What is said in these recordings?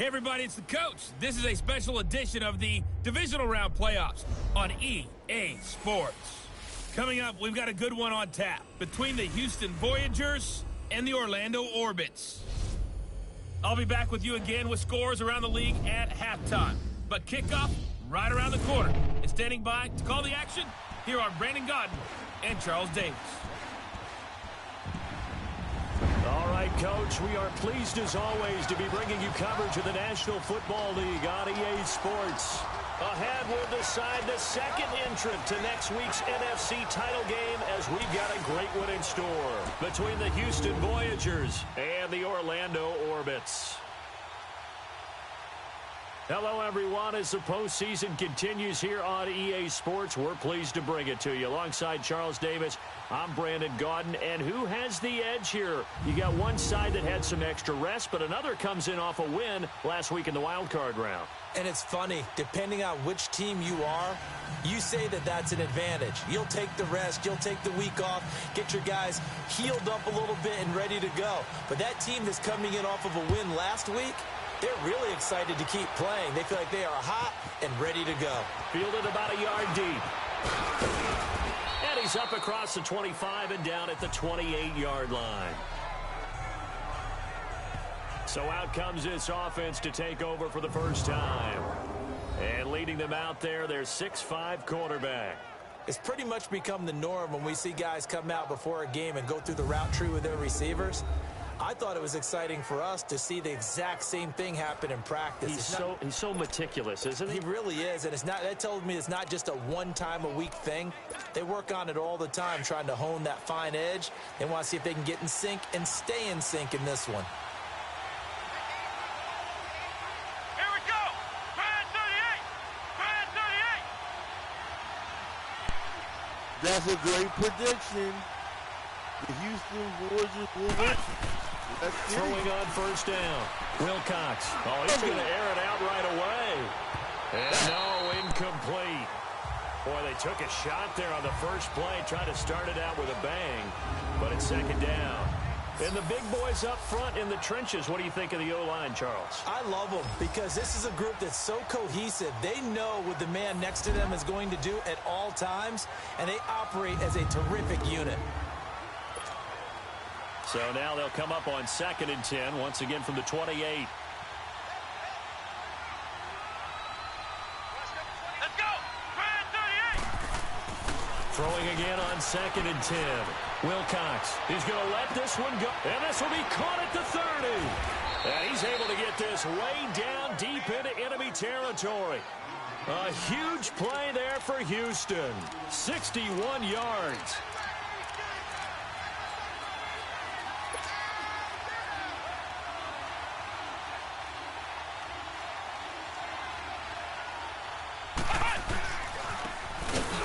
Hey everybody, it's the coach. This is a special edition of the Divisional Round Playoffs on EA Sports. Coming up, we've got a good one on tap between the Houston Voyagers and the Orlando Orbits. I'll be back with you again with scores around the league at halftime. But kickoff right around the corner. And standing by to call the action, here are Brandon Godden and Charles Davis. All right, Coach, we are pleased as always to be bringing you coverage of the National Football League on EA Sports. Ahead, we'll decide the second entrant to next week's NFC title game as we've got a great one in store between the Houston Voyagers and the Orlando Orbits. Hello, everyone. As the postseason continues here on EA Sports, we're pleased to bring it to you. Alongside Charles Davis, I'm Brandon Godden. And who has the edge here? You got one side that had some extra rest, but another comes in off a win last week in the wild card round. And it's funny, depending on which team you are, you say that that's an advantage. You'll take the rest, you'll take the week off, get your guys healed up a little bit and ready to go. But that team that's coming in off of a win last week, they're really excited to keep playing. They feel like they are hot and ready to go. Fielded about a yard deep. And he's up across the 25 and down at the 28-yard line. So out comes this offense to take over for the first time. And leading them out there, their 6'5" quarterback. It's pretty much become the norm when we see guys come out before a game and go through the route tree with their receivers. I thought it was exciting for us to see the exact same thing happen in practice. He's so meticulous, isn't he? He really is, and that tells me it's not just a one-time-a-week thing. They work on it all the time, trying to hone that fine edge. They want to see if they can get in sync and stay in sync in this one. Here we go! Try 38! Try 38! That's a great prediction. The Houston Voyagers will win. Throwing on first down. Wilcox. Oh, he's going to air it out right away. And no, incomplete. Boy, they took a shot there on the first play, trying to start it out with a bang. But it's second down. And the big boys up front in the trenches. What do you think of the O-line, Charles? I love them because this is a group that's so cohesive. They know what the man next to them is going to do at all times, and they operate as a terrific unit. So now they'll come up on 2nd and 10, once again from the 28. Let's go! Try 38! Throwing again on 2nd and 10. Wilcox, he's going to let this one go. And this will be caught at the 30. And he's able to get this way down deep into enemy territory. A huge play there for Houston. 61 yards.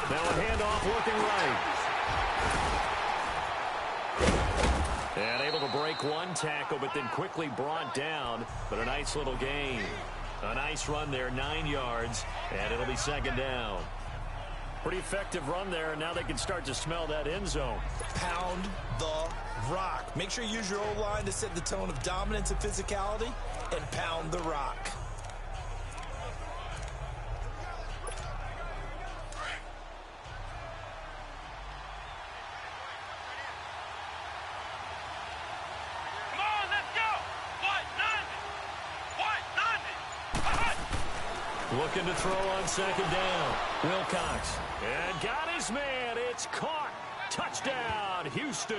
Now a handoff looking right. And able to break one tackle, but then quickly brought down. But a nice little gain. A nice run there, 9 yards. And it'll be second down. Pretty effective run there, and now they can start to smell that end zone. Pound the rock. Make sure you use your O-line to set the tone of dominance and physicality, and pound the rock. Looking to throw on second down. Wilcox. And got his man. It's caught. Touchdown, Houston.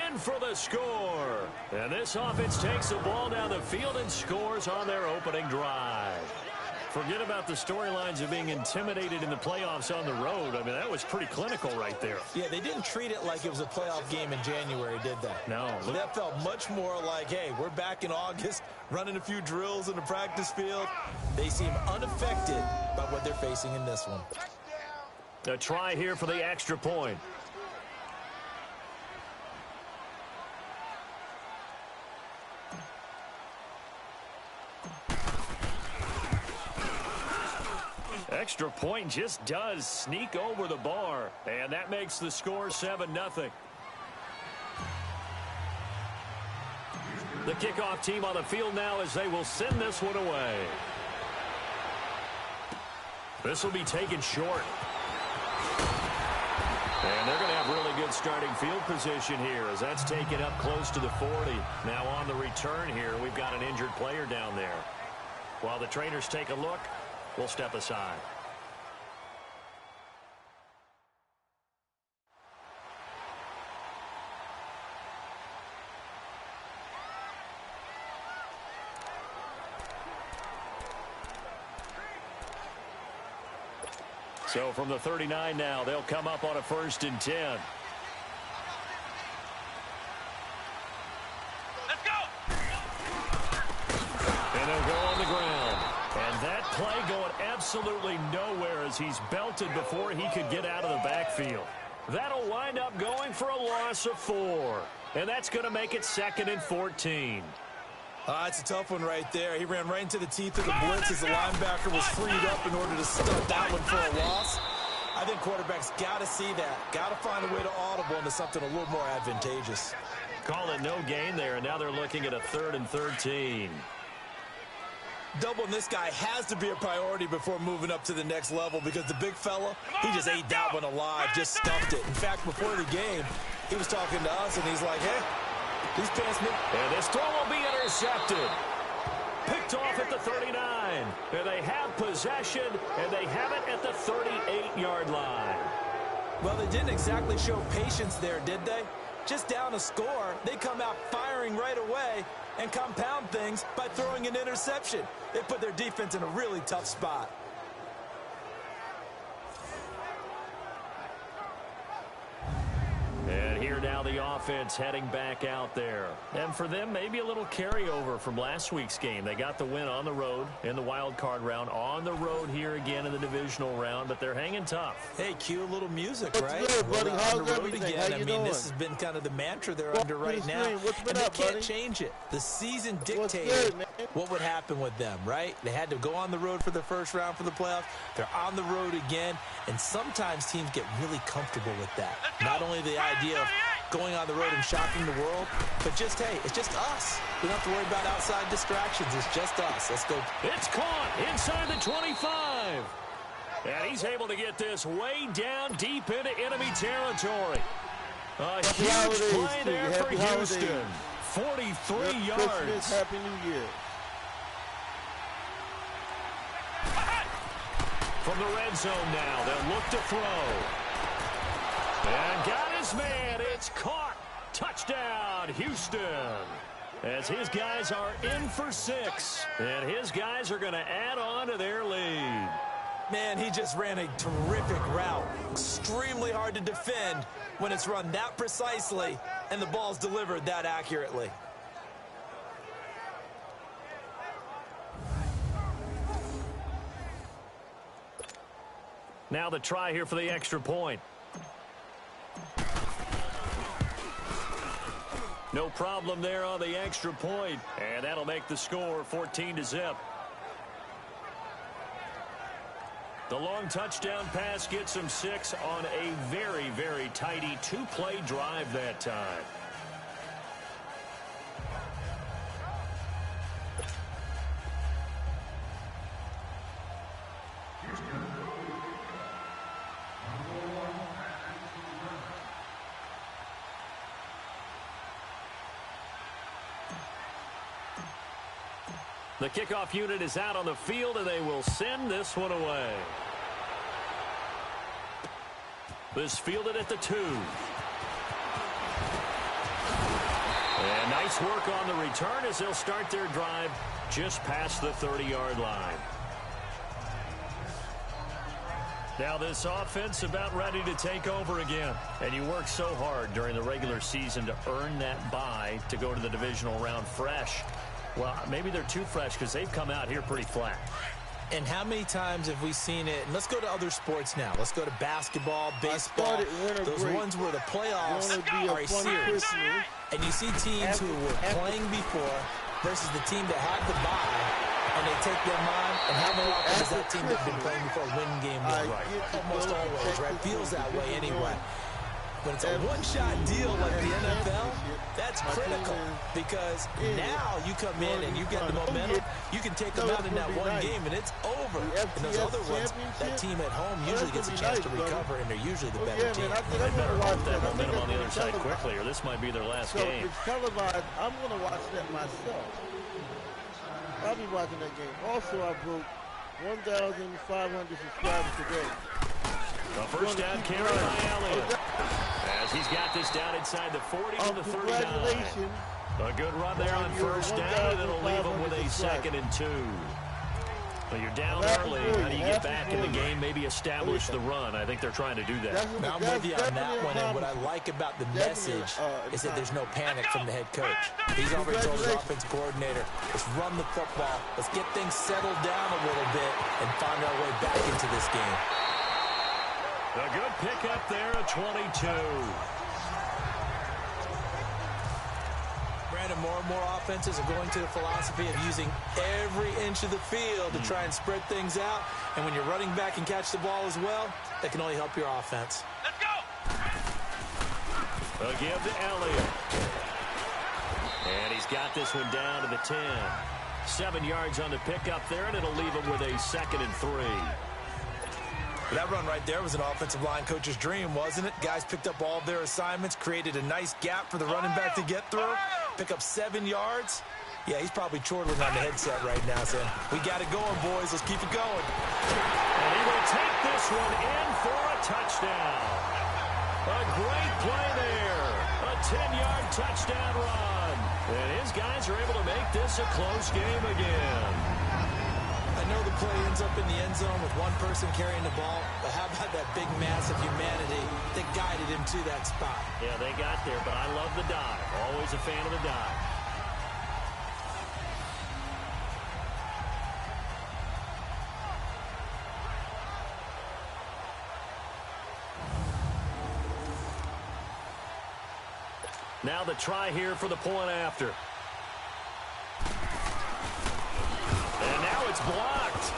In for the score. And this offense takes the ball down the field and scores on their opening drive. Forget about the storylines of being intimidated in the playoffs on the road. I mean, that was pretty clinical right there. Yeah, they didn't treat it like it was a playoff game in January, did they? No. That felt much more like, hey, we're back in August, running a few drills in the practice field. They seem unaffected by what they're facing in this one. A try here for the extra point. Extra point just does sneak over the bar, and that makes the score 7-0. The kickoff team on the field now as they will send this one away. This will be taken short. And they're going to have really good starting field position here as that's taken up close to the 40. Now on the return here, we've got an injured player down there. While the trainers take a look, we'll step aside. So from the 39 now, they'll come up on a 1st and 10. Let's go! And they'll go on the ground. And that play going absolutely nowhere as he's belted before he could get out of the backfield. That'll wind up going for a loss of 4. And that's going to make it 2nd and 14. It's a tough one right there. He ran right into the teeth of the blitz as the linebacker was freed up in order to stop that one for a loss. I think quarterbacks got to see that. Got to find a way to audible into something a little more advantageous. Call it no gain there, and now they're looking at a 3rd and 13. Doubling this guy has to be a priority before moving up to the next level because the big fella, he just ate that one alive, just stuffed it. In fact, before the game, he was talking to us, and he's like, hey, these pants me. And this throw will be intercepted. Picked off at the 39. And they have possession, and they have it at the 38-yard line. Well, they didn't exactly show patience there, did they? Just down a score, they come out firing right away and compound things by throwing an interception. They put their defense in a really tough spot. And here now the offense heading back out there. And for them, maybe a little carryover from last week's game. They got the win on the road in the wild card round. On the road here again in the divisional round, but they're hanging tough. Hey, cue a little music, What's right? good, buddy? Well, How's on the road everything? again. How you I mean, doing? this has been kind of the mantra they're under Welcome to right the now. stream. What's been And they up, can't buddy? change it. The season What's dictated good, man? what would happen with them, right? They had to go on the road for the first round for the playoffs. They're on the road again, and sometimes teams get really comfortable with that. Not only the idea of going on the road and shocking the world, but just, hey, it's just us. We don't have to worry about outside distractions. It's just us. Let's go. It's caught inside the 25. And he's able to get this way down deep into enemy territory. A huge play there for Houston. 43 yards. Christmas, Happy New Year. From the red zone now, they'll look to throw. And got his man. It's caught. Touchdown, Houston. As his guys are in for 6. And his guys are going to add on to their lead. Man, he just ran a terrific route. Extremely hard to defend when it's run that precisely and the ball's delivered that accurately. Now the try here for the extra point. No problem there on the extra point. And that'll make the score 14-0. The long touchdown pass gets him 6 on a very, very tidy 2-play drive that time. The kickoff unit is out on the field, and they will send this one away. This fielded at the 2. And nice work on the return as they'll start their drive just past the 30-yard line. Now this offense about ready to take over again. And you work so hard during the regular season to earn that bye to go to the divisional round fresh. Well, maybe they're too fresh because they've come out here pretty flat. And how many times have we seen it? And let's go to other sports now. Let's go to basketball, baseball. Those ones where the playoffs are a series. And you see teams who were playing before versus the team that had the bye, and they take them on. And how many often does that team that's been playing before win game one? Almost always, right? Feels that way anyway. When it's a one-shot deal like the NFL, that's critical because now you come in and you get the momentum. You can take them out in that one game, and it's over. And those other ones, that team at home usually gets a chance to recover, and they're usually the better team. They better hold that momentum on the other side quickly, or this might be their last game. It's televised. I'm going to watch that myself. I'll be watching that game. Also, I broke 1,500 subscribers today. A first down carry by Elliott. As he's got this down inside the 40 to the 39. Congratulations. A good run there on first down, and it'll leave him with a 2nd and 2. Well, you're down early. How do you get back in the game, maybe establish the run? I think they're trying to do that. Now, I'm with you on that one, and what I like about the message is that there's no panic from the head coach. He's already told his offensive coordinator, let's run the football, let's get things settled down a little bit, and find our way back into this game. A good pickup there at 22. Brandon, more and more offenses are going to the philosophy of using every inch of the field to try and spread things out. And when you're running back and catch the ball as well, that can only help your offense. Let's go! A give to Elliott. And he's got this one down to the 10. 7 yards on the pickup there, and it'll leave him with a 2nd and 3. That run right there was an offensive line coach's dream, wasn't it? Guys picked up all of their assignments, created a nice gap for the running back to get through, pick up 7 yards. Yeah, he's probably chortling on the headset right now saying, we got it going, boys. Let's keep it going. And he will take this one in for a touchdown. A great play there. A 10-yard touchdown run. And his guys are able to make this a close game again. I know the play ends up in the end zone with one person carrying the ball, but how about that big mass of humanity that guided him to that spot? Yeah, they got there, but I love the dive. Always a fan of the dive. Now the try here for the point after. And now it's blocked.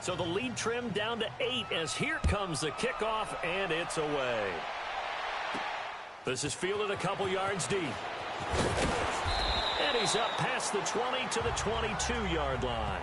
So the lead trimmed down to 8 as here comes the kickoff, and it's away. This is fielded a couple yards deep. And he's up past the 20 to the 22-yard line.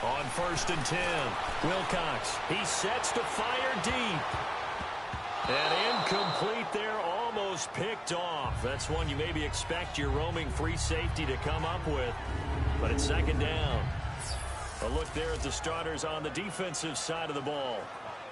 On 1st and 10, Wilcox, he sets to fire deep. And incomplete there, almost picked off. That's one you maybe expect your roaming free safety to come up with. But it's 2nd down. A look there at the starters on the defensive side of the ball.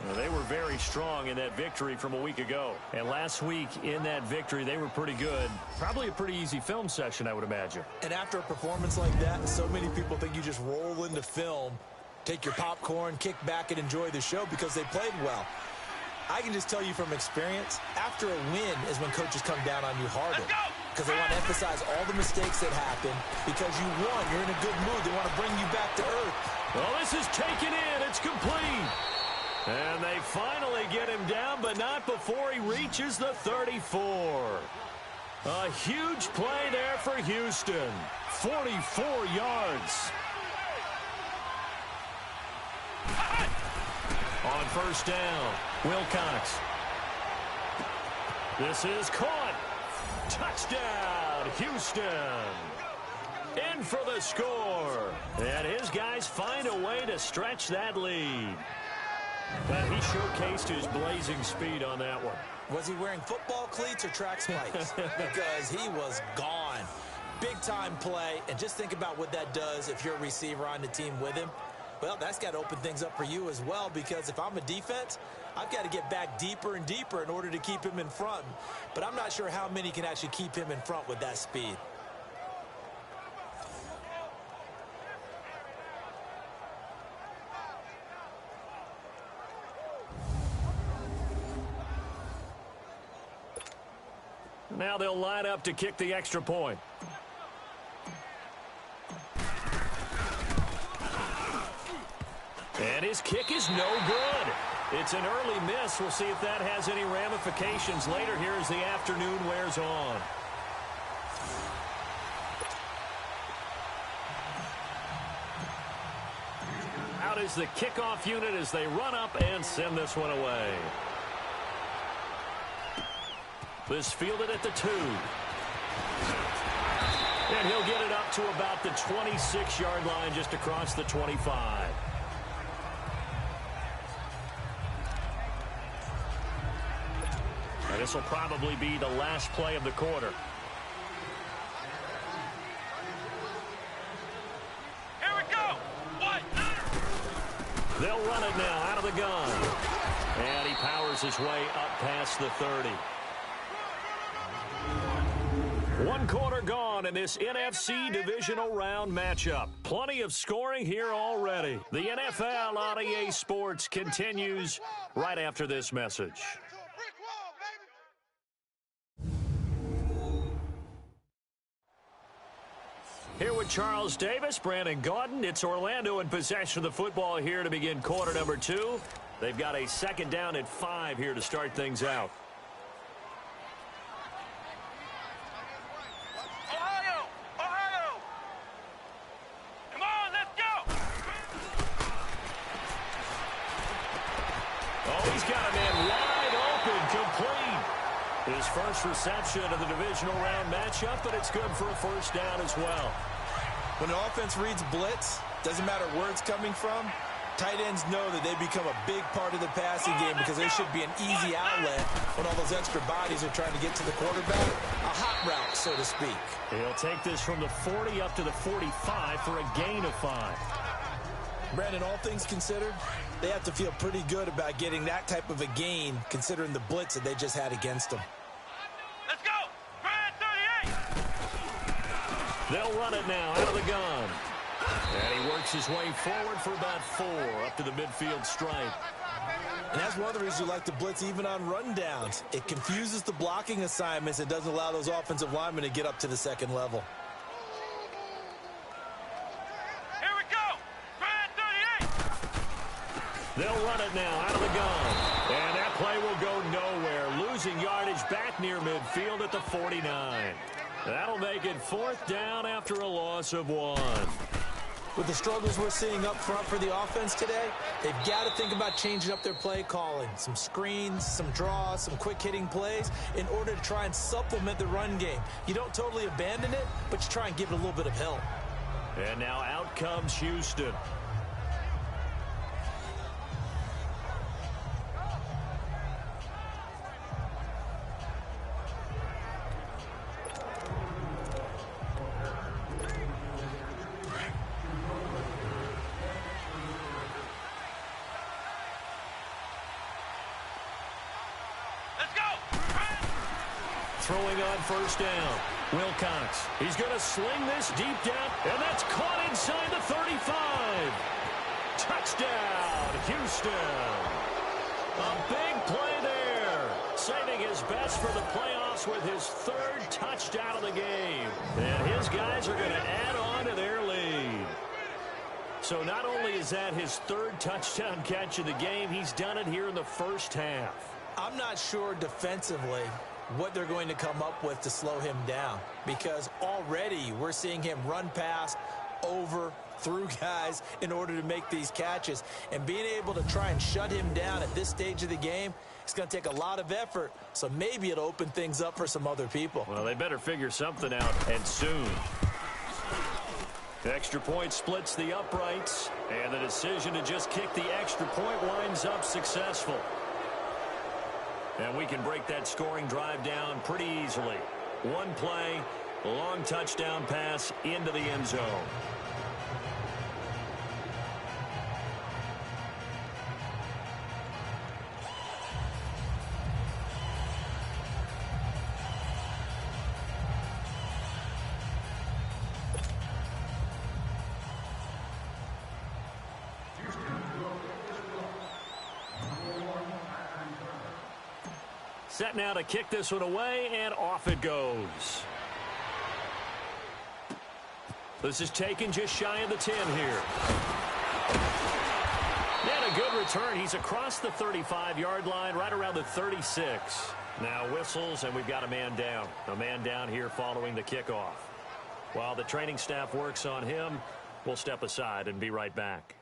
Well, they were very strong in that victory from a week ago. And last week in that victory, they were pretty good. Probably a pretty easy film session, I would imagine. And after a performance like that, so many people think you just roll into film, take your popcorn, kick back, and enjoy the show because they played well. I can just tell you from experience, after a win is when coaches come down on you harder. Because they want to emphasize all the mistakes that happened. Because you won, you're in a good mood. They want to bring you back to earth. Well, this is taken in. It's complete. And they finally get him down, but not before he reaches the 34. A huge play there for Houston. 44 yards. On 1st down, Wilcox. This is caught. Touchdown, Houston. in for the score. And his guys find a way to stretch that lead. Well, he showcased his blazing speed on that one. Was he wearing football cleats or track spikes? Because he was gone. Big-time play, and just think about what that does if you're a receiver on the team with him. Well, that's got to open things up for you as well, because if I'm a defense, I've got to get back deeper and deeper in order to keep him in front. But I'm not sure how many can actually keep him in front with that speed. Now they'll line up to kick the extra point. And his kick is no good. It's an early miss. We'll see if that has any ramifications later here as the afternoon wears on. Out is the kickoff unit as they run up and send this one away. This fielded at the 2. And he'll get it up to about the 26-yard line, just across the 25. And this will probably be the last play of the quarter. Here we go. What? They'll run it now out of the gun. And he powers his way up past the 30. One quarter gone in this NFC divisional round matchup. Plenty of scoring here already. The NFL on EA Sports continues right after this message. Here with Charles Davis, Brandon Gaudin. It's Orlando in possession of the football here to begin quarter number 2. They've got a second down at 5 here to start things out. His first reception of the divisional round matchup, but it's good for a first down as well. When the offense reads blitz, doesn't matter where it's coming from, tight ends know that they become a big part of the passing game because there should be an easy outlet when all those extra bodies are trying to get to the quarterback. A hot route, so to speak. He'll take this from the 40 up to the 45 for a gain of 5. Brandon, all things considered, they have to feel pretty good about getting that type of a gain considering the blitz that they just had against them. Let's go. Brand 38. They'll run it now out of the gun. And he works his way forward for about 4 up to the midfield stripe. And that's one of the reasons you like to blitz even on rundowns. It confuses the blocking assignments and doesn't allow those offensive linemen to get up to the second level. They'll run it now out of the gun. And that play will go nowhere. Losing yardage back near midfield at the 49. That'll make it 4th down after a loss of 1. With the struggles we're seeing up front for the offense today, they've got to think about changing up their play calling. Some screens, some draws, some quick-hitting plays in order to try and supplement the run game. You don't totally abandon it, but you try and give it a little bit of help. And now out comes Houston. Throwing on first down. Wilcox. He's going to sling this deep down, and that's caught inside the 35. Touchdown, Houston. A big play there. Saving his best for the playoffs with his 3rd touchdown of the game. And his guys are going to add on to their lead. So not only is that his 3rd touchdown catch of the game, he's done it here in the first half. I'm not sure defensively what they're going to come up with to slow him down, because already we're seeing him run past, over, through guys in order to make these catches. And being able to try and shut him down at this stage of the game, it's going to take a lot of effort, so maybe it'll open things up for some other people. Well, they better figure something out, and soon. Extra point splits the uprights, and the decision to just kick the extra point winds up successful. And we can break that scoring drive down pretty easily. One play, long touchdown pass into the end zone. Set now to kick this one away, and off it goes. This is taken just shy of the 10 here. And a good return. He's across the 35-yard line, right around the 36. Now whistles, and we've got a man down. A man down here following the kickoff. While the training staff works on him, we'll step aside and be right back.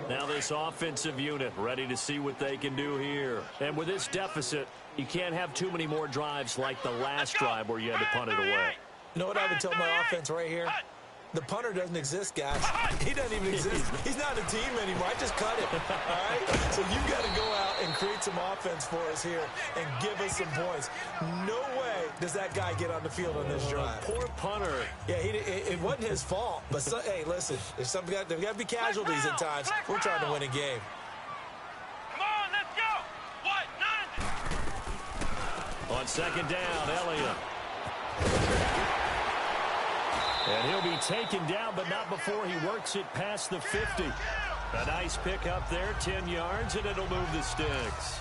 Now this offensive unit ready to see what they can do here. And with this deficit, you can't have too many more drives like the last drive where you had to punt it away. You know what I would tell my offense right here? The punter doesn't exist, guys. He doesn't even exist. He's not a team anymore. I just cut him. All right? So you've got to go out and create some offense for us here and give us some points. No way does that guy get on the field on this drive. Poor punter. Yeah, it wasn't his fault. But, hey, listen, there's got to be casualties at times. We're trying to win a game. Come on, let's go. What? 9. On second down, Elliott. And he'll be taken down, but not before he works it past the 50. A nice pick up there, 10 yards, and it'll move the sticks.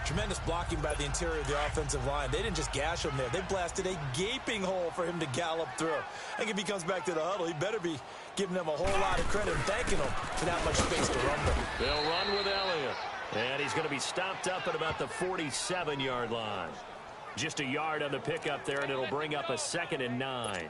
Tremendous blocking by the interior of the offensive line. They didn't just gash him there. They blasted a gaping hole for him to gallop through. I think if he comes back to the huddle, he better be giving them a whole lot of credit and thanking them for that much space to run with. They'll run with Elliott. And he's going to be stopped up at about the 47-yard line. Just a yard on the pickup there, and it'll bring up a 2nd and 9.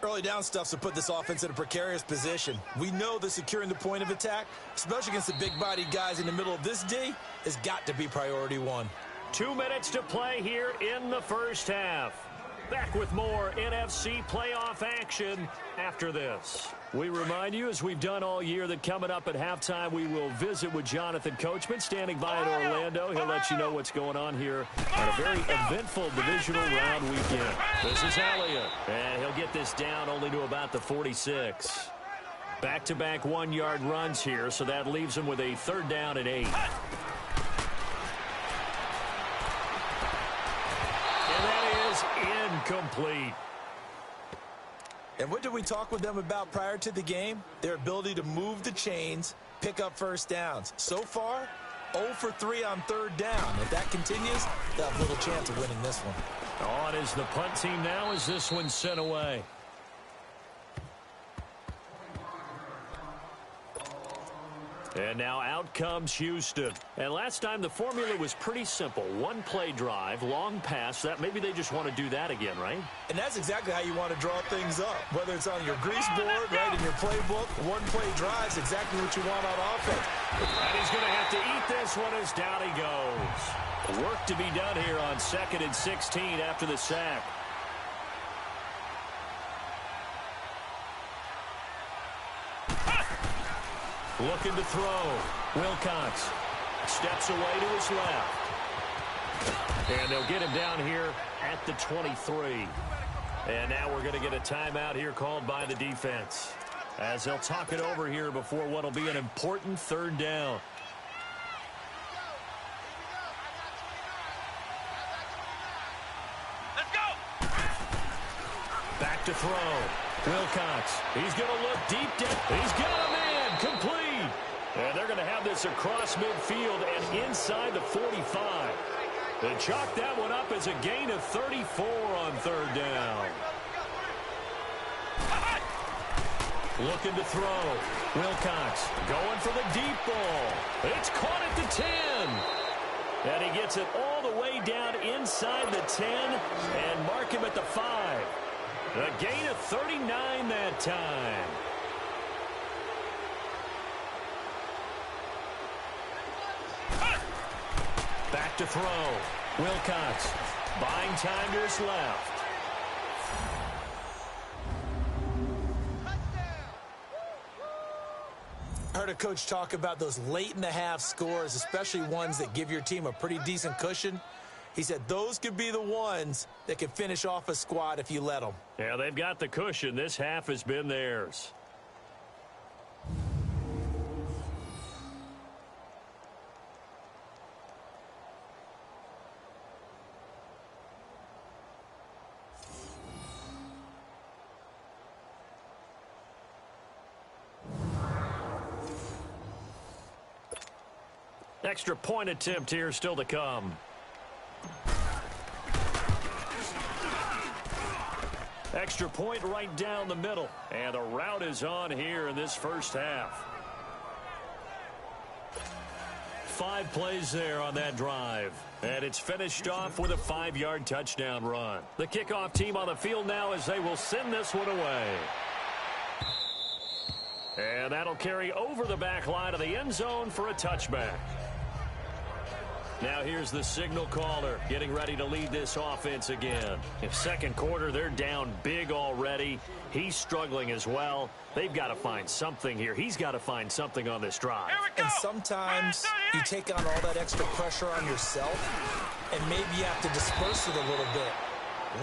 Early down stuffs will put this offense in a precarious position. We know that securing the point of attack, especially against the big-bodied guys in the middle of this D, has got to be priority one. 2 minutes to play here in the first half. Back with more NFC playoff action after this. We remind you, as we've done all year, that coming up at halftime, we will visit with Jonathan Coachman, standing by in Orlando. He'll let you know what's going on here on a very eventful divisional round weekend. This is Elliott, and he'll get this down only to about the 46. Back-to-back 1-yard runs here, so that leaves him with a 3rd down and 8. Incomplete. And what did we talk with them about prior to the game? Their ability to move the chains, pick up first downs. So far, 0 for 3 on 3rd down. If that continues, they'll have little chance of winning this one. On is the punt team now as this one's sent away. And now out comes Houston. And last time the formula was pretty simple. 1-play drive, long pass. That maybe they just want to do that again, right? And that's exactly how you want to draw things up. Whether it's on your grease board, right, in your playbook, 1-play drive's exactly what you want on offense. And he's going to have to eat this one as down he goes. Work to be done here on 2nd and 16 after the sack. Looking to throw. Wilcox steps away to his left. And they'll get him down here at the 23. And now we're going to get a timeout here called by the defense, as they'll talk it over here before what will be an important 3rd down. Let's go. Back to throw. Wilcox. He's going to look deep down. He's got a man. Complete. And they're going to have this across midfield and inside the 45. They chalk that one up as a gain of 34 on 3rd down. Looking to throw. Wilcox going for the deep ball. It's caught at the 10. And he gets it all the way down inside the 10 and mark him at the 5. A gain of 39 that time. to throw. Wilcox buying time to his left. I heard a coach talk about those late-in-the-half scores, especially ones that give your team a pretty decent cushion. He said those could be the ones that can finish off a squad if you let them. Yeah, they've got the cushion. This half has been theirs. Extra point attempt here still to come. Extra point right down the middle. And the route is on here in this first half. 5 plays there on that drive. And it's finished off with a 5-yard touchdown run. The kickoff team on the field now as they will send this one away. And that'll carry over the back line of the end zone for a touchback. Now here's the signal caller getting ready to lead this offense again. In second quarter, they're down big already. He's struggling as well. They've got to find something here. He's got to find something on this drive. And sometimes you take on all that extra pressure on yourself, and maybe you have to disperse it a little bit.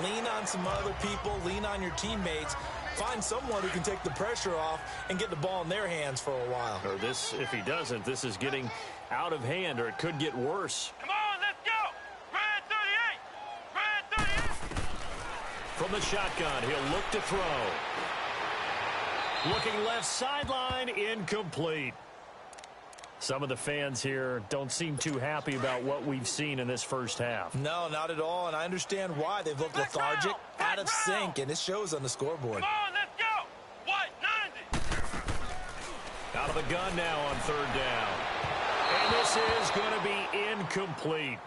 Lean on some other people, lean on your teammates. Find someone who can take the pressure off and get the ball in their hands for a while. Or this, if he doesn't, this is getting out of hand, or it could get worse. Come on, let's go. Red 38. Red 38. From the shotgun, he'll look to throw. Looking left sideline, incomplete. Some of the fans here don't seem too happy about what we've seen in this first half. No, not at all, and I understand why. They've looked lethargic, out of sync, and it shows on the scoreboard. Come on, let's go. White 90. Out of the gun now on third down. And this is going to be incomplete.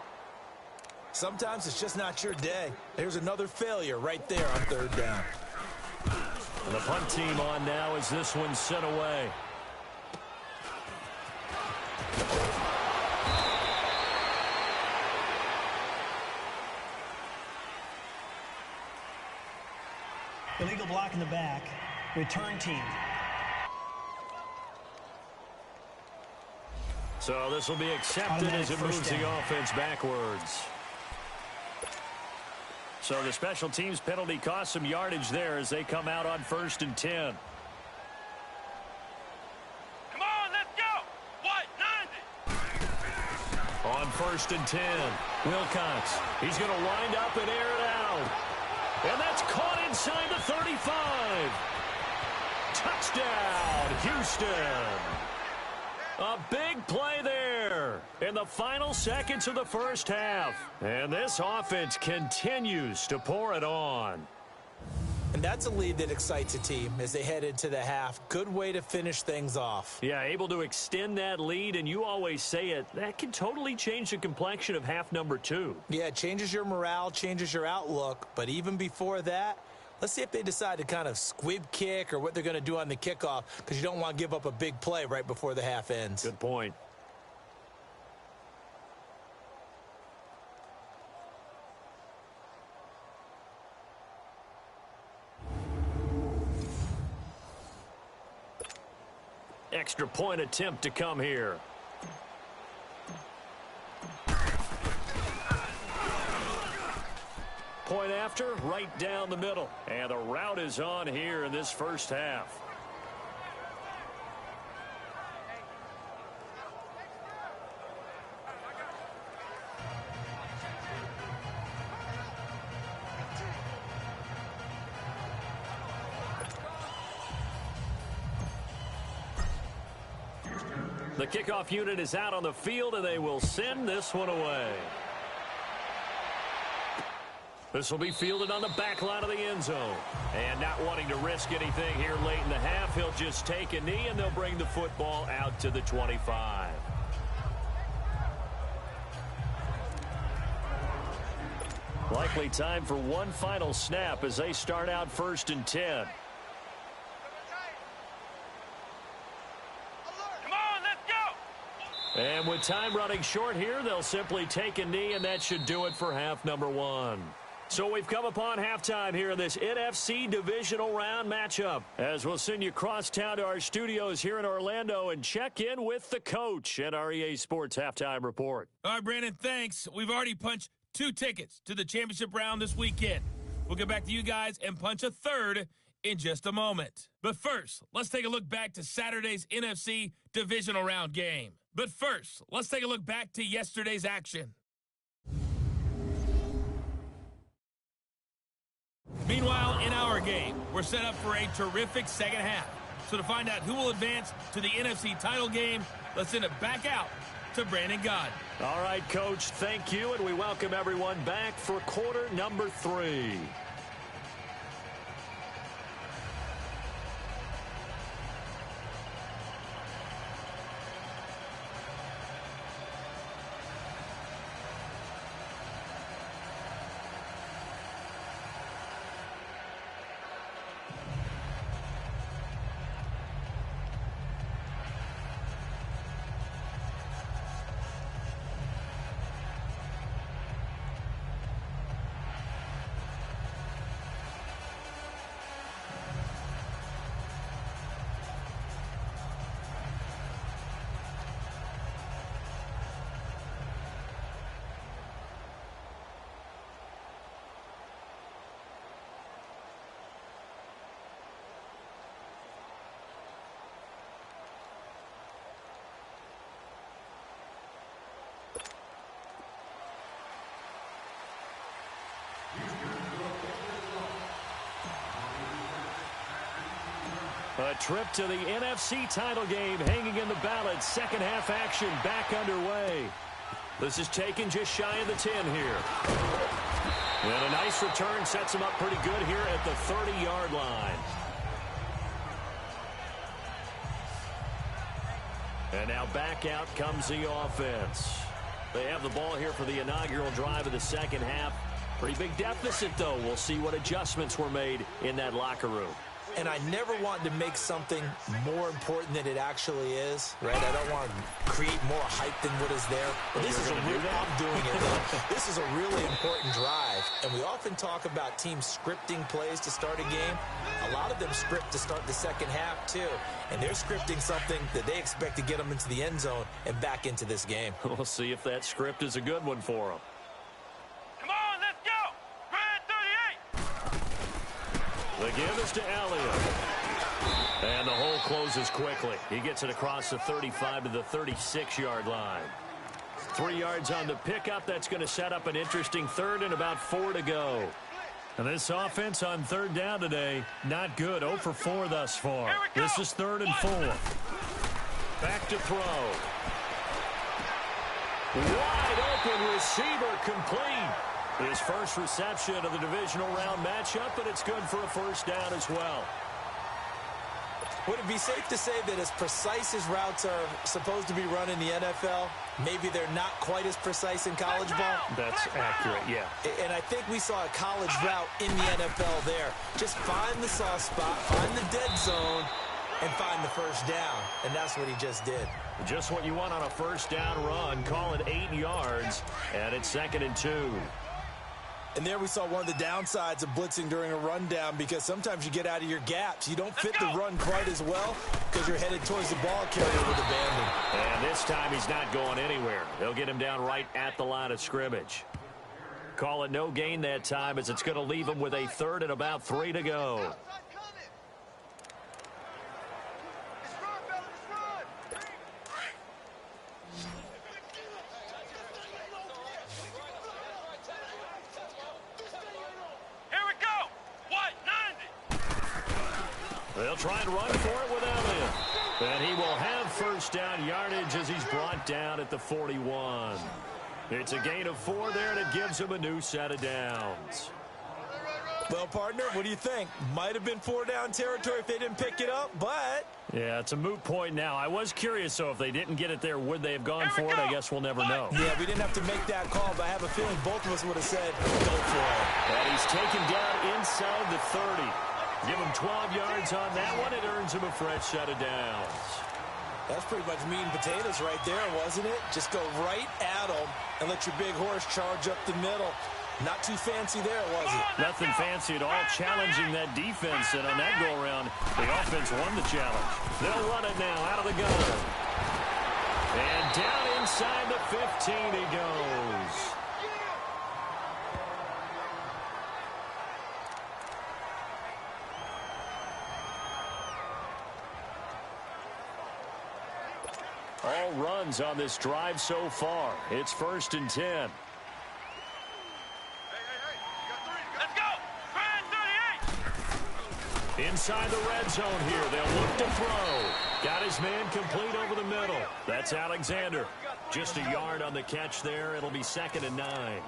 Sometimes it's just not your day. There's another failure right there on third down. And the punt team on now as this one's sent away. Illegal block in the back. Return team. So this will be accepted as it moves the offense backwards. So the special teams penalty cost some yardage there as they come out on 1st and 10. Come on, let's go. White 90. On 1st and 10, Wilcox. He's going to wind up and air it out. And that's caught inside the 35. Touchdown, Houston. A big play there in the final seconds of the first half. And this offense continues to pour it on. And that's a lead that excites a team as they head into the half. Good way to finish things off. Yeah, able to extend that lead, and you always say it, that can totally change the complexion of half number 2. Yeah, it changes your morale, changes your outlook. But even before that, let's see if they decide to kind of squib kick or what they're going to do on the kickoff, because you don't want to give up a big play right before the half ends. Good point. Extra point attempt to come here. Point after, right down the middle. And the route is on here in this first half. The kickoff unit is out on the field, and they will send this one away. This will be fielded on the back line of the end zone. And not wanting to risk anything here late in the half, he'll just take a knee, and they'll bring the football out to the 25. Likely time for one final snap as they start out 1st and 10. And with time running short here, they'll simply take a knee, and that should do it for half number one. So we've come upon halftime here in this NFC divisional round matchup, as we'll send you across town to our studios here in Orlando and check in with the coach at our EA Sports Halftime Report. All right, Brandon, thanks. We've already punched 2 tickets to the championship round this weekend. We'll get back to you guys and punch a third in just a moment. But first, let's take a look back to Saturday's NFC divisional round game. But first, let's take a look back to yesterday's action. Meanwhile, in our game, we're set up for a terrific second half. So to find out who will advance to the NFC title game, let's send it back out to Brandon God. All right, Coach, thank you, and we welcome everyone back for quarter number 3. A trip to the NFC title game hanging in the balance. Second half action back underway. This is taken just shy of the 10 here. And a nice return sets him up pretty good here at the 30-yard line. And now back out comes the offense. They have the ball here for the inaugural drive of the second half. Pretty big deficit, though. We'll see what adjustments were made in that locker room. And I never want to make something more important than it actually is, right? I don't want to create more hype than what is there. But this is I'm doing it, though. This is a really important drive. And we often talk about teams scripting plays to start a game. A lot of them script to start the second half, too. And they're scripting something that they expect to get them into the end zone and back into this game. We'll see if that script is a good one for them. The give is to Elliott. And the hole closes quickly. He gets it across the 35 to the 36-yard line. 3 yards on the pickup. That's going to set up an interesting third and about 4 to go. And this offense on third down today, not good. 0 for 4 thus far. This is 3rd and 4. Back to throw. Wide open receiver complete. His first reception of the divisional round matchup, but it's good for a first down as well. Would it be safe to say that as precise as routes are supposed to be run in the NFL, maybe they're not quite as precise in college ball? That's accurate, yeah. And I think we saw a college route in the NFL there. Just find the soft spot, find the dead zone, and find the first down. And that's what he just did. Just what you want on a first down run. Call it 8 yards, and it's 2nd and 2. And there we saw one of the downsides of blitzing during a rundown, because sometimes you get out of your gaps. You don't fit the run quite as well because you're headed towards the ball carrier with abandon. And this time he's not going anywhere. They'll get him down right at the line of scrimmage. Call it no gain that time, as it's going to leave him with a 3rd and about 3 to go. They'll try and run for it with Elliott. And he will have first down yardage as he's brought down at the 41. It's a gain of 4 there, and it gives him a new set of downs. Well, partner, what do you think? Might have been 4-down territory if they didn't pick it up, but... Yeah, it's a moot point now. I was curious, so if they didn't get it there, would they have gone for it? I guess we'll never know. Yeah, we didn't have to make that call, but I have a feeling both of us would have said, go for it. And he's taken down inside the 30. Give him 12 yards on that one. It earns him a fresh set of downs. That's pretty much meat and potatoes right there, wasn't it? Just go right at them and let your big horse charge up the middle. Not too fancy there, was it? Nothing fancy at all, challenging that defense. And on that go-around, the offense won the challenge. They'll run it now out of the gun. And down inside the 15 he goes. All runs on this drive so far. It's 1st and 10. Let's go! Brad 38! Inside the red zone here. They'll look to throw. Got his man complete over the middle. That's Alexander. Just a yard on the catch there. It'll be 2nd and 9.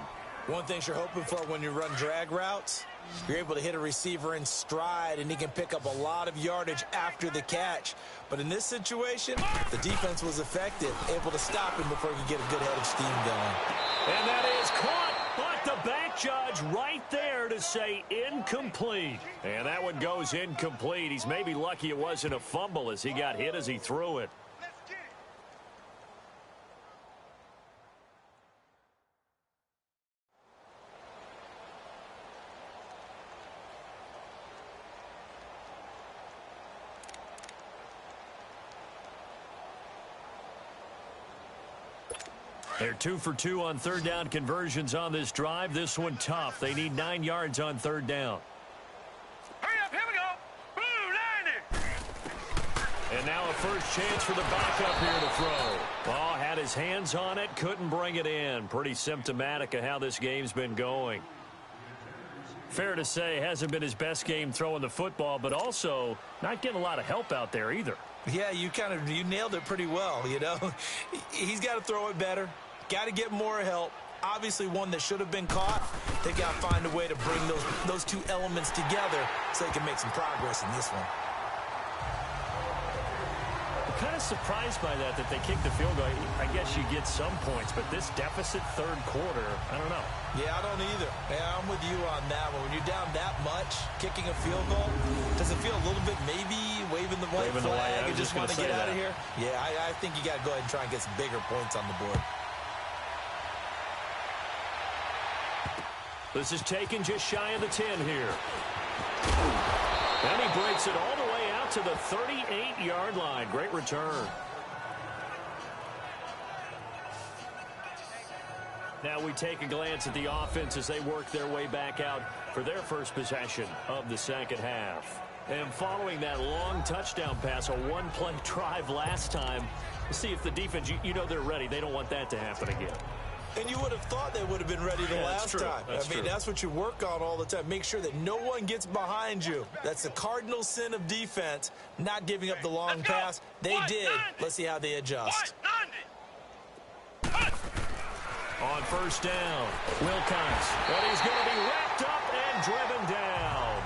One thing you're hoping for when you run drag routes, you're able to hit a receiver in stride, and he can pick up a lot of yardage after the catch. But in this situation, the defense was effective, able to stop him before he could get a good head of steam going. And that is caught, but the back judge right there to say incomplete. And that one goes incomplete. He's maybe lucky it wasn't a fumble as he got hit as he threw it. They're 2 for 2 on 3rd down conversions on this drive. This one tough. They need 9 yards on 3rd down. Hurry up, here we go! Blue 90! And now a first chance for the backup here to throw. Ball had his hands on it, couldn't bring it in. Pretty symptomatic of how this game's been going. Fair to say, hasn't been his best game throwing the football, but also not getting a lot of help out there either. Yeah, you nailed it pretty well, you know. He's got to throw it better. Got to get more help. Obviously one that should have been caught. They got to find a way to bring those two elements together so they can make some progress in this one. I'm kind of surprised by that they kicked the field goal. I guess you get some points, but this deficit 3rd quarter, I don't know. Yeah, I don't either. Yeah, I'm with you on that one. When you're down that much, kicking a field goal, does it feel a little bit maybe waving the white flag and just want to get out of here? Yeah, I think you got to go ahead and try and get some bigger points on the board. This is taken just shy of the 10 here. And he breaks it all the way out to the 38-yard line. Great return. Now we take a glance at the offense as they work their way back out for their first possession of the 2nd half. And following that long touchdown pass, a one-play drive last time, see if the defense, you know they're ready. They don't want that to happen again. And you would have thought they would have been ready the last time. That's what you work on all the time. Make sure that no one gets behind you. That's the cardinal sin of defense, not giving up the long pass. They did. Let's see how they adjust. On 1st down, Wilcox. But he's going to be wrapped up and driven down.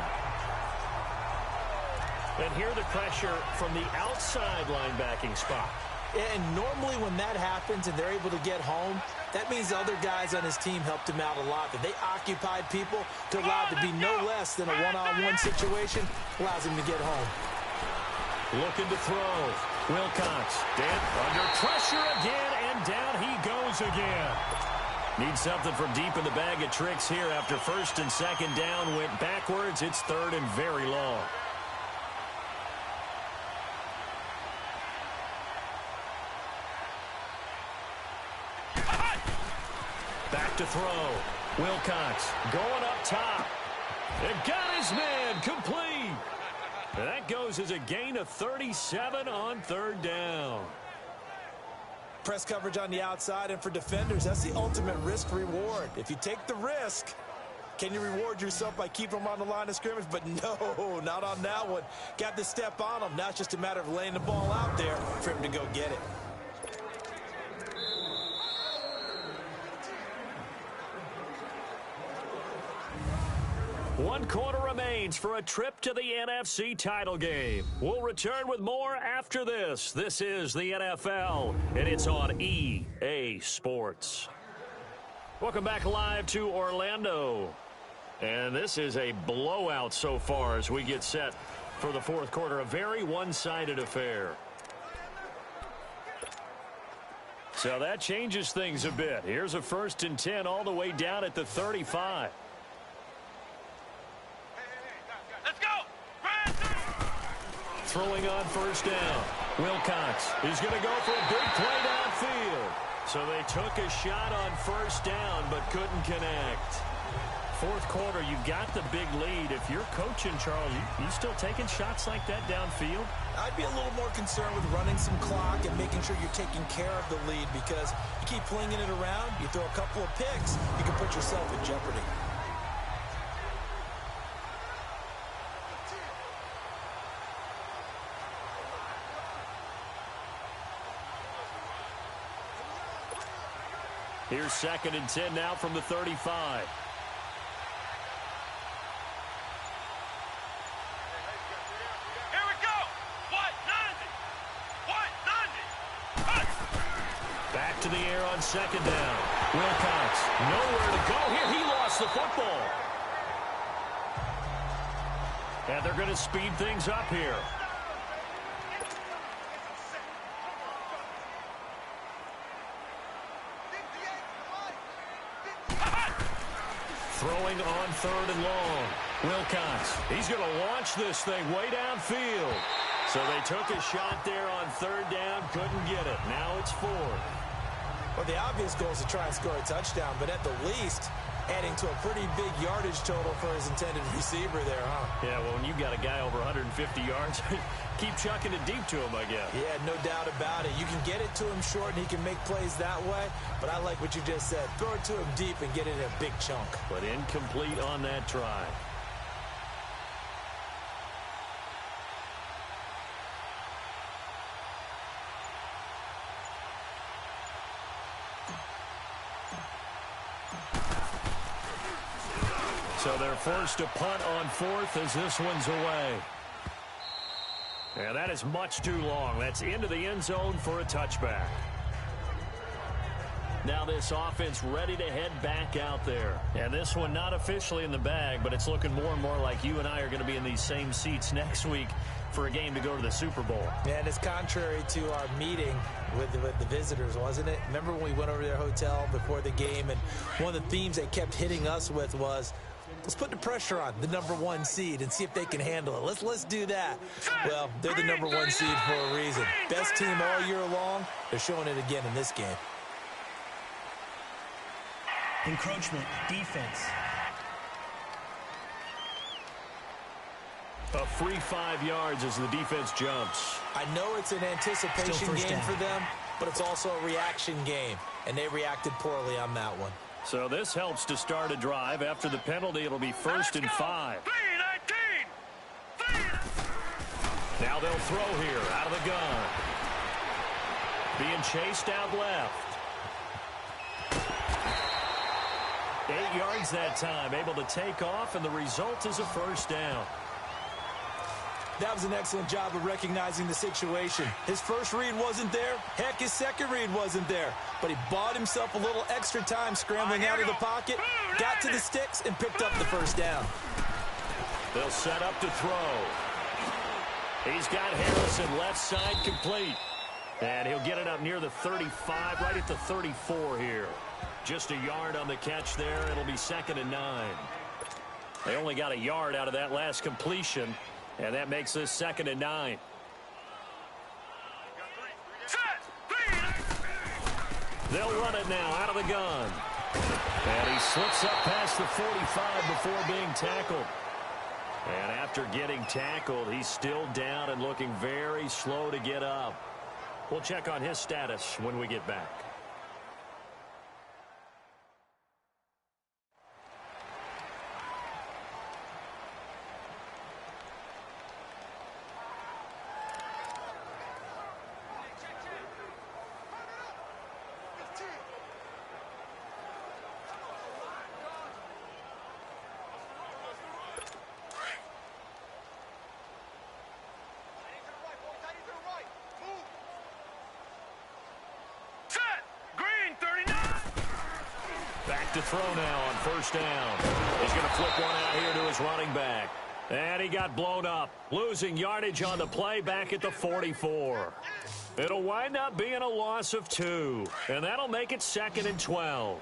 And here the pressure from the outside linebacking spot. And normally when that happens and they're able to get home, that means the other guys on his team helped him out a lot. That they occupied people to allow it to be no less than a one-on-one situation, allows him to get home. Looking to throw. Wilcox under pressure again, and down he goes again. Needs something from deep in the bag of tricks here after 1st and 2nd down. Went backwards. It's 3rd and very long. Back to throw. Wilcox going up top. It got his man complete. And that goes as a gain of 37 on 3rd down. Press coverage on the outside, and for defenders, that's the ultimate risk reward. If you take the risk, can you reward yourself by keeping them on the line of scrimmage? But no, not on that one. Got to step on them. Now it's just a matter of laying the ball out there for him to go get it. One quarter remains for a trip to the NFC title game. We'll return with more after this. This is the NFL, and it's on EA Sports. Welcome back live to Orlando. And this is a blowout so far as we get set for the 4th quarter. A very one-sided affair. So that changes things a bit. Here's a 1st and 10 all the way down at the 35. Let's go! Throwing on 1st down. Wilcox is going to go for a big play downfield. So they took a shot on 1st down but couldn't connect. 4th quarter, you've got the big lead. If you're coaching, Charles, you still taking shots like that downfield? I'd be a little more concerned with running some clock and making sure you're taking care of the lead, because you keep flinging it around, you throw a couple of picks, you can put yourself in jeopardy. Here's 2nd and 10 now from the 35. Back to the air on 2nd down. Wilcox, nowhere to go here. He lost the football. And they're going to speed things up here. Throwing on 3rd and long. Wilcox, he's going to launch this thing way downfield. So they took a shot there on 3rd down, couldn't get it. Now it's 4th. Well, the obvious goal is to try and score a touchdown, but at the least, adding to a pretty big yardage total for his intended receiver there, huh? Yeah, well, when you've got a guy over 150 yards, keep chucking it deep to him, I guess. Yeah, no doubt about it. You can get it to him short, and he can make plays that way, but I like what you just said. Throw it to him deep and get it in a big chunk. But incomplete on that try. So they're forced to punt on 4th as this one's away. And that is much too long. That's into the end zone for a touchback. Now this offense ready to head back out there. And this one not officially in the bag, but it's looking more and more like you and I are going to be in these same seats next week for a game to go to the Super Bowl. And it's contrary to our meeting with the visitors, wasn't it? Remember when we went over to their hotel before the game, and one of the themes they kept hitting us with was, let's put the pressure on the #1 seed and see if they can handle it. Let's do that. Well, they're the #1 seed for a reason. Best team all year long. They're showing it again in this game. Encroachment, defense. A free 5 yards as the defense jumps. I know it's an anticipation game for them, but it's also a reaction game, and they reacted poorly on that one. So this helps to start a drive. After the penalty, it'll be 1st and 5. Now they'll throw here out of the gun. Being chased out left. 8 yards that time, able to take off, and the result is a 1st down. That was an excellent job of recognizing the situation. His first read wasn't there. Heck, his second read wasn't there. But he bought himself a little extra time scrambling out of the pocket, got to the sticks, and picked up the 1st down. They'll set up to throw. He's got Harrison left side complete. And he'll get it up near the 35, right at the 34 here. Just a yard on the catch there. It'll be 2nd and 9. They only got a yard out of that last completion. And that makes this 2nd and 9. They'll run it now out of the gun. And he slips up past the 45 before being tackled. And after getting tackled, he's still down and looking very slow to get up. We'll check on his status when we get back. To throw now on 1st down. He's going to flip one out here to his running back. And he got blown up, losing yardage on the play back at the 44. It'll wind up being a loss of 2, and that'll make it 2nd and 12.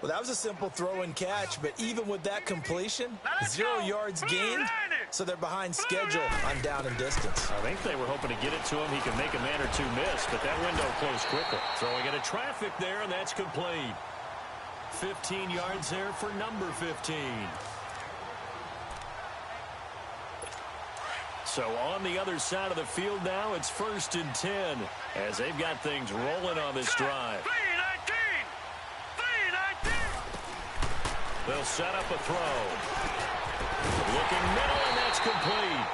Well, that was a simple throw and catch, but even with that completion, 0 yards gained, so they're behind schedule on down and distance. I think they were hoping to get it to him. He can make a man or two miss, but that window closed quickly. Throwing into traffic there, and that's complete. 15 yards there for number 15. So on the other side of the field now, it's 1st and 10 as they've got things rolling on this drive. They'll set up a throw. Looking middle, and that's complete.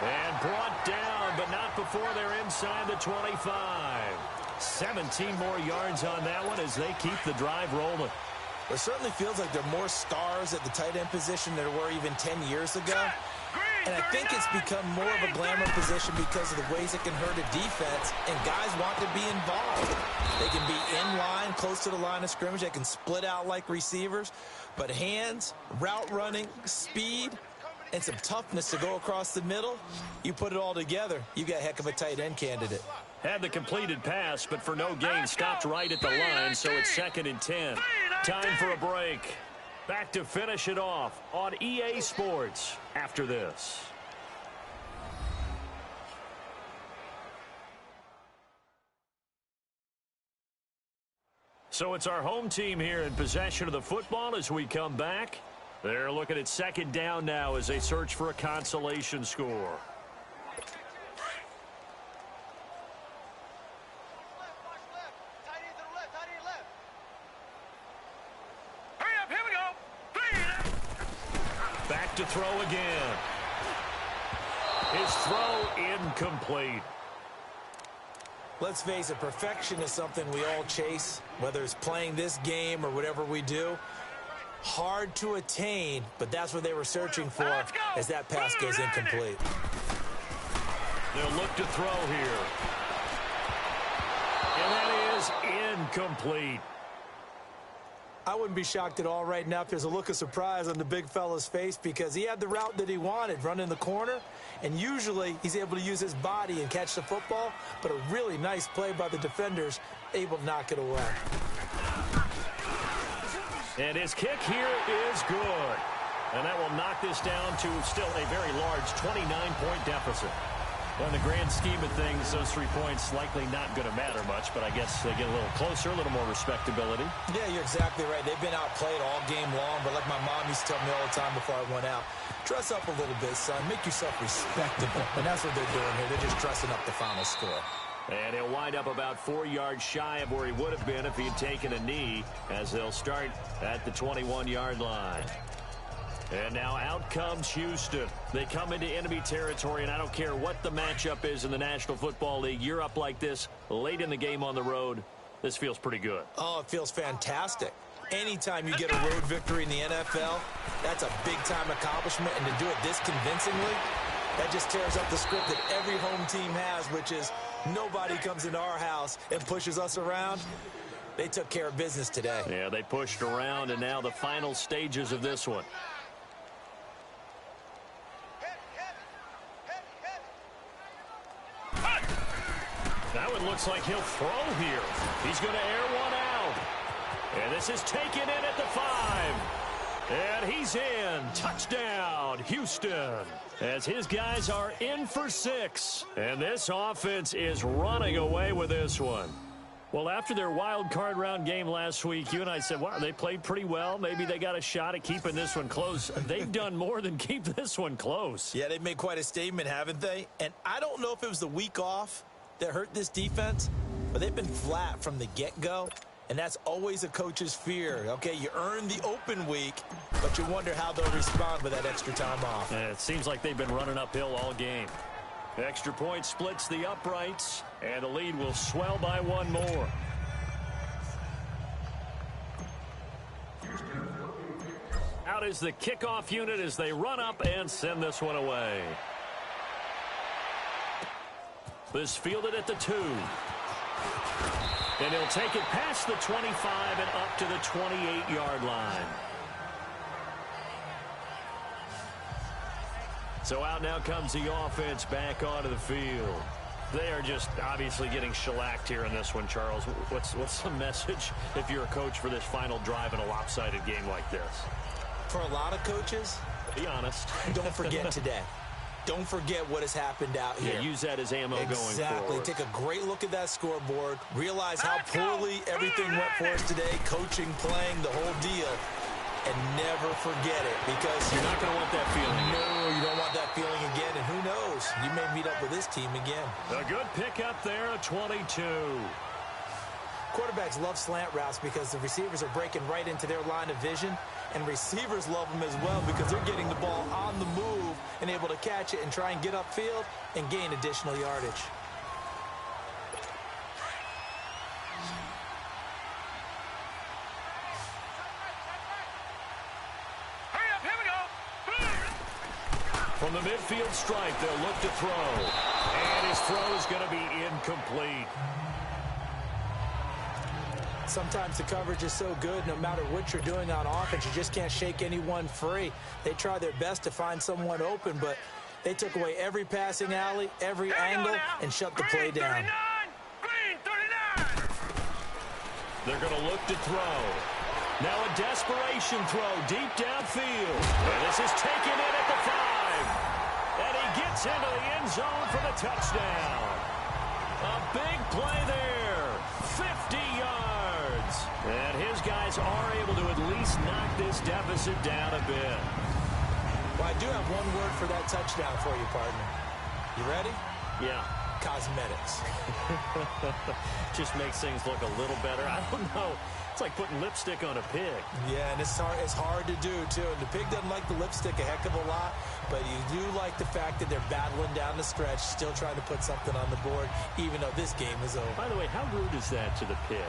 And brought down, but not before they're inside the 25. 17 more yards on that one as they keep the drive rolling. It certainly feels like there are more stars at the tight end position than there were even 10 years ago. And I think it's become more of a glamour position because of the ways it can hurt a defense, and guys want to be involved. They can be in line, close to the line of scrimmage. They can split out like receivers. But hands, route running, speed, and some toughness to go across the middle, you put it all together, you got a heck of a tight end candidate. Had the completed pass, but for no gain, stopped right at the line, so it's 2nd and 10. Time for a break. Back to finish it off on EA Sports after this. So it's our home team here in possession of the football as we come back. They're looking at 2nd down now as they search for a consolation score. Back to throw again. His throw incomplete. Let's face it, perfection is something we all chase, whether it's playing this game or whatever we do. Hard to attain, but that's what they were searching for as that pass goes incomplete. They'll look to throw here. And that is incomplete. I wouldn't be shocked at all right now if there's a look of surprise on the big fella's face because he had the route that he wanted, running the corner, and usually he's able to use his body and catch the football, but a really nice play by the defenders, able to knock it away. And his kick here is good. And that will knock this down to still a very large 29-point deficit. Well, in the grand scheme of things, those 3 points likely not going to matter much, but I guess they get a little closer, a little more respectability. Yeah, you're exactly right. They've been outplayed all game long, but like my mom used to tell me all the time before I went out, dress up a little bit, son. Make yourself respectable. And that's what they're doing here. They're just dressing up the final score. And he'll wind up about 4 yards shy of where he would have been if he had taken a knee, as they'll start at the 21-yard line. And now out comes Houston. They come into enemy territory, and I don't care what the matchup is in the National Football League. You're up like this late in the game on the road. This feels pretty good. Oh, it feels fantastic. Anytime you get a road victory in the NFL, that's a big-time accomplishment, and to do it this convincingly, that just tears up the script that every home team has, which is nobody comes into our house and pushes us around. They took care of business today. Yeah, they pushed around, and now the final stages of this one. Now it looks like he'll throw here. He's going to air one out. And this is taken in at the 5. And he's in. Touchdown, Houston. As his guys are in for 6. And this offense is running away with this one. Well, after their wild card round game last week, you and I said, wow, they played pretty well. Maybe they got a shot at keeping this one close. They've done more than keep this one close. Yeah, they've made quite a statement, haven't they? And I don't know if it was the week off that hurt this defense, but they've been flat from the get-go, and that's always a coach's fear. Okay, you earn the open week, but you wonder how they'll respond with that extra time off. And it seems like they've been running uphill all game. Extra point splits the uprights, and the lead will swell by 1 more. Out is the kickoff unit as they run up and send this one away. This fielded at the 2. And he'll take it past the 25 and up to the 28-yard line. So out now comes the offense back onto the field. They are just obviously getting shellacked here in this one, Charles. What's the message if you're a coach for this final drive in a lopsided game like this? For a lot of coaches, be honest. Don't forget today. Don't forget what has happened out here. Yeah, use that as ammo going forward. Exactly. Take a great look at that scoreboard. Realize how poorly everything went for us today. Coaching, playing, the whole deal. And never forget it, because you're not going to want that feeling. No, you don't want that feeling again. And who knows? You may meet up with this team again. A good pickup there, a 22. Quarterbacks love slant routes because the receivers are breaking right into their line of vision. And receivers love them as well because they're getting the ball on the move and able to catch it and try and get upfield and gain additional yardage. From the midfield stripe, they'll look to throw. And his throw is going to be incomplete. Sometimes the coverage is so good, no matter what you're doing on offense, you just can't shake anyone free. They try their best to find someone open, but they took away every passing alley, every angle, and shut the play down. They're going to look to throw. Now a desperation throw deep downfield. And this is taken in at the 5. And he gets into the end zone for the touchdown. A big play there. 50 yards. And his guys are able to at least knock this deficit down a bit. Well, I do have one word for that touchdown for you, partner. You ready? Yeah. Cosmetics. Just makes things look a little better. I don't know. It's like putting lipstick on a pig. Yeah, and it's hard to do, too. And the pig doesn't like the lipstick a heck of a lot, but you do like the fact that they're battling down the stretch, still trying to put something on the board, even though this game is over. By the way, how rude is that to the pig?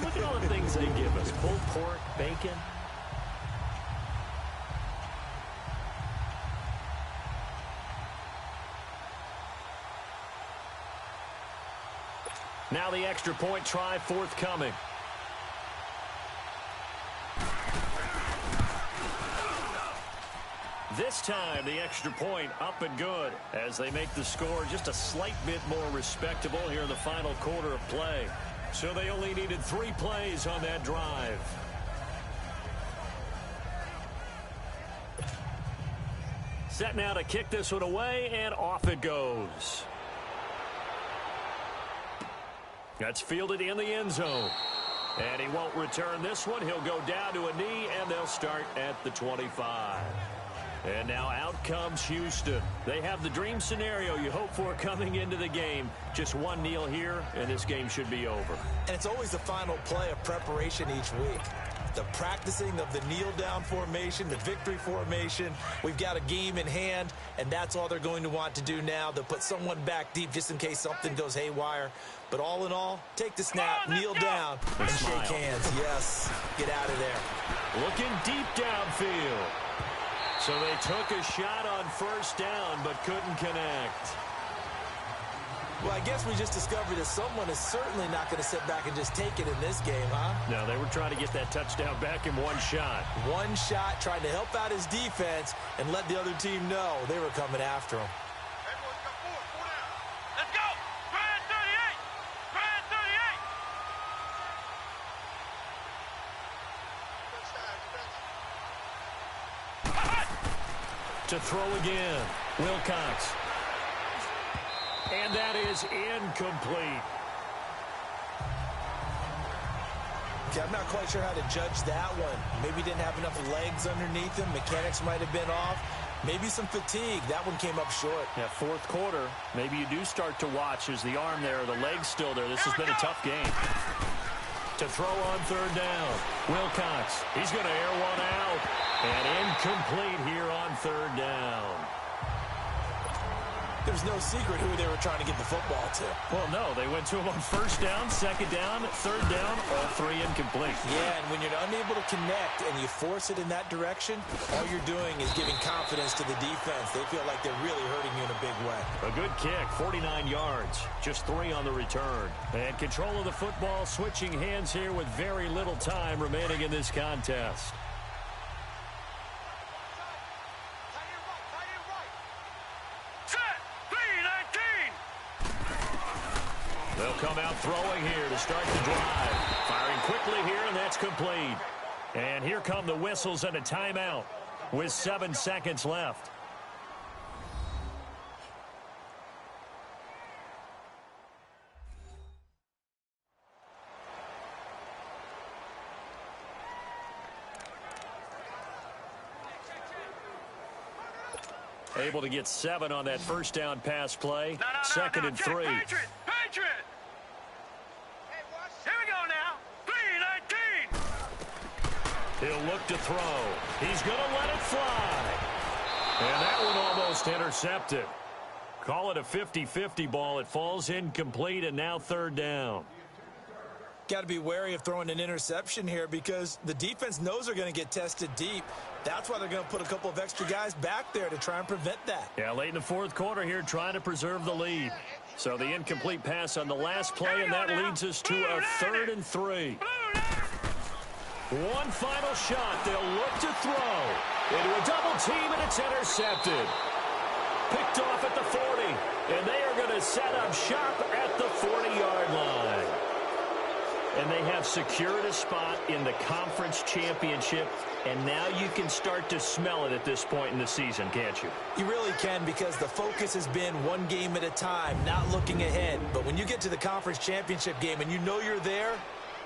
Look at all the things they give us. Pulled pork, bacon. Now the extra point try forthcoming. This time, the extra point up and good as they make the score just a slight bit more respectable here in the final quarter of play. So they only needed 3 plays on that drive. Set now to kick this one away, and off it goes. That's fielded in the end zone. And he won't return this one. He'll go down to a knee, and they'll start at the 25. And now out comes Houston. They have the dream scenario you hope for coming into the game. Just one kneel here, and this game should be over. And it's always the final play of preparation each week. The practicing of the kneel-down formation, the victory formation. We've got a game in hand, and that's all they're going to want to do now. They'll put someone back deep just in case something goes haywire. But all in all, take the snap, kneel down, and shake hands. Yes, get out of there. Looking deep downfield. So they took a shot on first down, but couldn't connect. Well, I guess we just discovered that someone is certainly not going to sit back and just take it in this game, huh? No, they were trying to get that touchdown back in one shot. One shot, trying to help out his defense and let the other team know they were coming after him. Let's go! Grand 38! Grand 38! To throw again, Wilcox. And that is incomplete. Okay, I'm not quite sure how to judge that one. Maybe didn't have enough legs underneath him. Mechanics might have been off. Maybe some fatigue. That one came up short. Yeah, fourth quarter. Maybe you do start to watch as the arm there, the leg's still there. This has been a tough game. To throw on third down, Wilcox. He's going to air one out. And incomplete here on third down. There's no secret who they were trying to get the football to. Well, no. They went to him on first down, second down, third down, all 3 incomplete. Yeah, and when you're unable to connect and you force it in that direction, all you're doing is giving confidence to the defense. They feel like they're really hurting you in a big way. A good kick, 49 yards, just 3 on the return. And control of the football, switching hands here with very little time remaining in this contest. Out throwing here to start the drive. Firing quickly here, and that's complete. And here come the whistles and a timeout with 7 seconds left. Able to get 7 on that first down pass play. Second and 3. Patriot! Patriot! Here we go now. 3-19. He'll look to throw. He's going to let it fly. And that one almost intercepted. Call it a 50-50 ball. It falls incomplete, and now third down. Got to be wary of throwing an interception here because the defense knows they're going to get tested deep. That's why they're going to put a couple of extra guys back there to try and prevent that. Yeah, late in the fourth quarter here, trying to preserve the lead. So the incomplete pass on the last play, and that leads us to a 3rd and 3. One final shot. They'll look to throw. Into a double team, and it's intercepted. Picked off at the 40, and they are going to set up shop at the 40-yard line. And they have secured a spot in the conference championship, and now you can start to smell it at this point in the season, can't you? You really can, because the focus has been one game at a time, not looking ahead. But when you get to the conference championship game and you know you're there,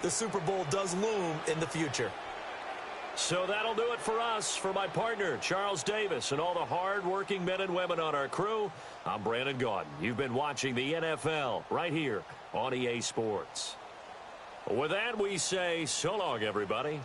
the Super Bowl does loom in the future. So that'll do it for us. For my partner, Charles Davis, and all the hard-working men and women on our crew, I'm Brandon Gaudin. You've been watching the NFL right here on EA Sports. With that, we say so long, everybody.